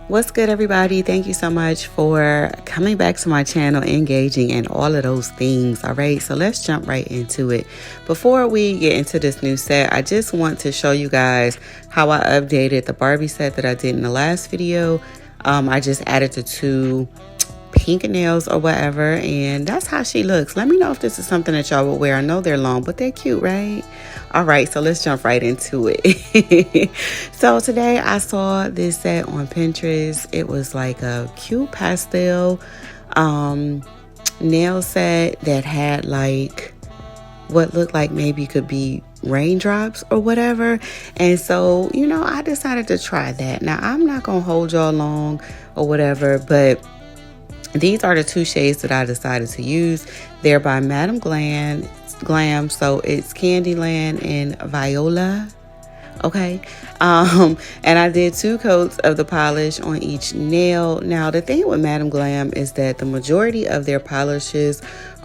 What's good, everybody? Thank you so much for coming back to my channel, engaging in all of those things. All right, so let's jump right into it. Before we get into this new set, I just want to show you guys how I updated the Barbie set that I did in the last video. I just added the two pink nails or whatever, and that's how she looks. Let me know if this is something that y'all would wear. I know they're long, but they're cute, right? All right, so let's jump right into it. So today I saw this set on Pinterest. It was like a cute pastel nail set that had like what looked like maybe could be raindrops or whatever. And so, you know, I decided to try that. Now, I'm not gonna hold y'all long or whatever, but these are the two shades that I decided to use. They're by Madam Glam, so it's Candyland and Viola. Okay. And I did 2 coats of the polish on each nail. Now, the thing with Madam Glam is that the majority of their polishes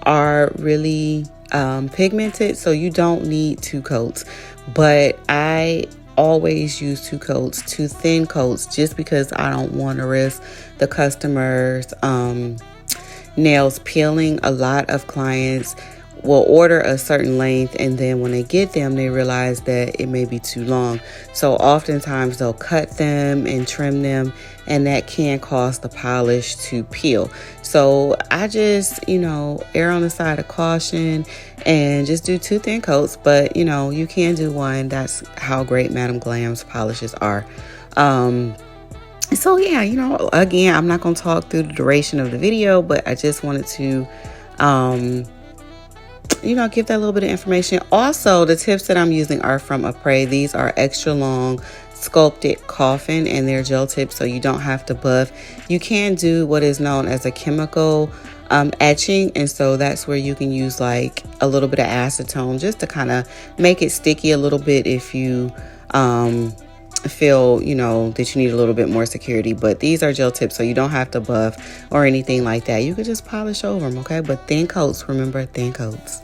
are really pigmented, so you don't need 2 coats. But I always use 2 coats, 2 thin coats, just because I don't want to risk the customers' nails peeling. A lot of clients will order a certain length, and then when they get them, they realize that it may be too long. So oftentimes they'll cut them and trim them, and that can cause the polish to peel. So I just, you know, err on the side of caution and just do 2 thin coats, but you know, you can do 1. That's how great Madam Glam's polishes are. So yeah, you know, again, I'm not going to talk through the duration of the video, but I just wanted to you know, give that little bit of information. Also, the tips that I'm using are from Apres. These are extra long sculpted coffin, and they're gel tips, so you don't have to buff. You can do what is known as a chemical etching, and so that's where you can use like a little bit of acetone just to kind of make it sticky a little bit if you feel, you know, that you need a little bit more security. But these are gel tips, so you don't have to buff or anything like that. You could just polish over them, okay? But thin coats, remember, thin coats.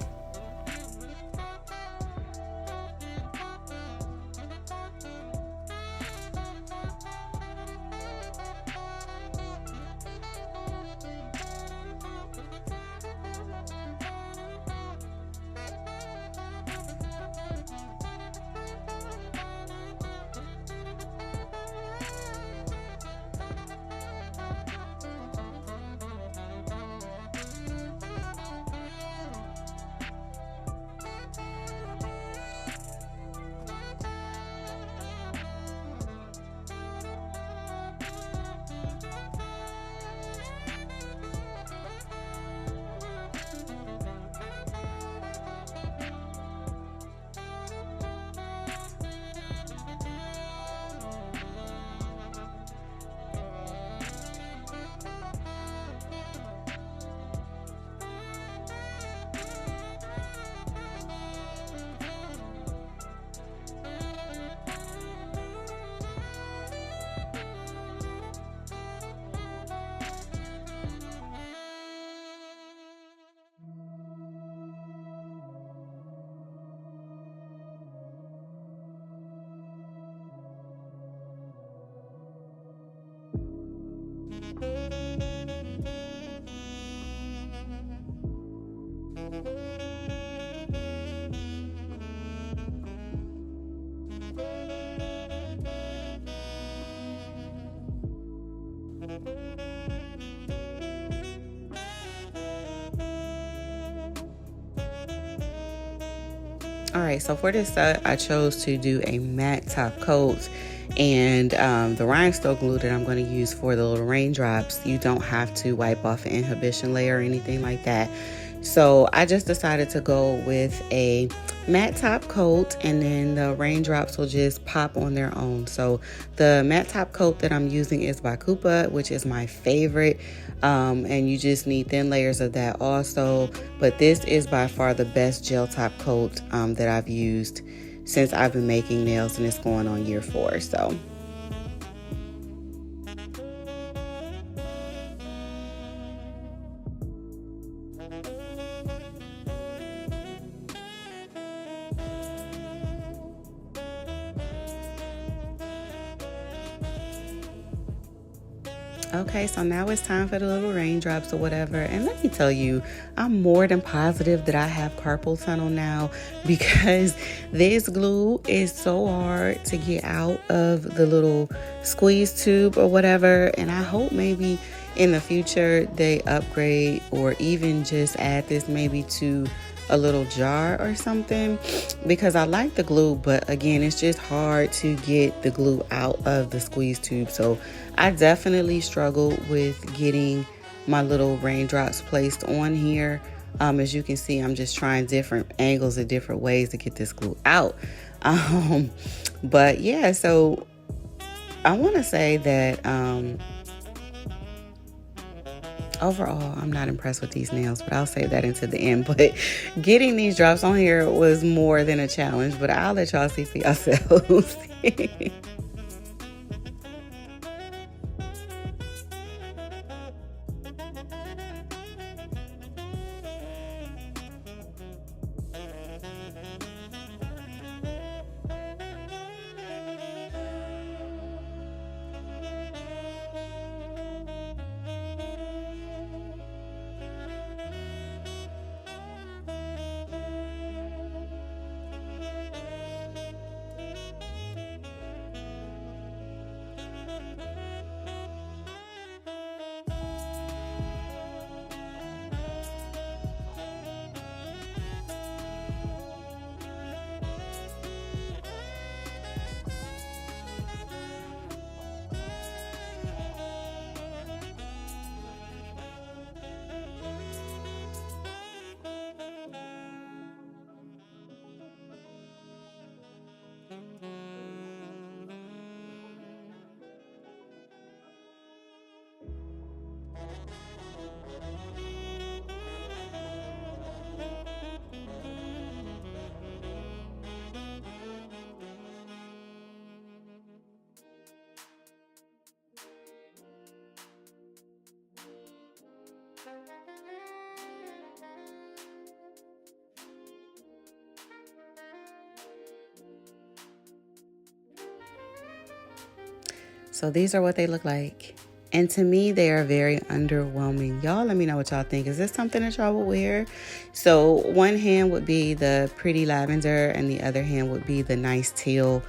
All right, so for this set, I chose to do a matte top coat, and the rhinestone glue that I'm going to use for the little raindrops, you don't have to wipe off an inhibition layer or anything like that. So I just decided to go with a matte top coat, and then the raindrops will just pop on their own. So the matte top coat that I'm using is by Coupa, which is my favorite. And you just need thin layers of that also. But this is by far the best gel top coat that I've used since I've been making nails, and it's going on year 4. So Okay, so now it's time for the little raindrops or whatever. And let me tell you, I'm more than positive that I have carpal tunnel now because this glue is so hard to get out of the little squeeze tube or whatever. And I hope maybe in the future they upgrade or even just add this maybe to a little jar or something, because I like the glue, but again, it's just hard to get the glue out of the squeeze tube. So I definitely struggle with getting my little raindrops placed on here. As you can see, I'm just trying different angles and different ways to get this glue out. But yeah, so I want to say that overall, I'm not impressed with these nails, but I'll save that into the end. But getting these drops on here was more than a challenge, but I'll let y'all see for yourselves. So these are what they look like. And to me, they are very underwhelming. Y'all let me know what y'all think. Is this something that y'all would wear? So one hand would be the pretty lavender and the other hand would be the nice teal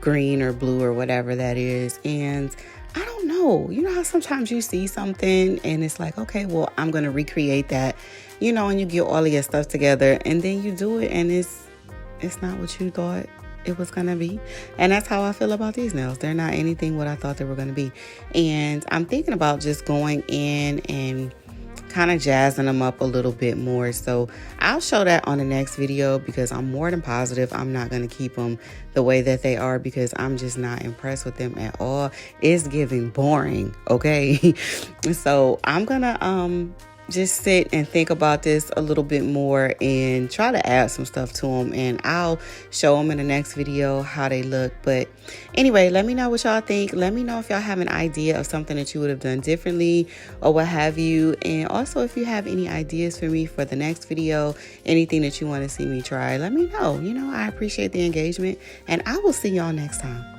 green or blue or whatever that is. And I don't know. You know how sometimes you see something and it's like, okay, well, I'm going to recreate that, you know, and you get all of your stuff together and then you do it and it's not what you thought it was gonna be. And that's how I feel about these nails. They're not anything what I thought they were gonna be. And I'm thinking about just going in and kind of jazzing them up a little bit more. So I'll show that on the next video because I'm more than positive I'm not gonna keep them the way that they are because I'm just not impressed with them at all. It's giving boring, okay? So I'm gonna just sit and think about this a little bit more and try to add some stuff to them, and I'll show them in the next video how they look. But anyway, let me know what y'all think. Let me know if y'all have an idea of something that you would have done differently or what have you. And also if you have any ideas for me for the next video, anything that you want to see me try, let me know. You know, I appreciate the engagement and I will see y'all next time.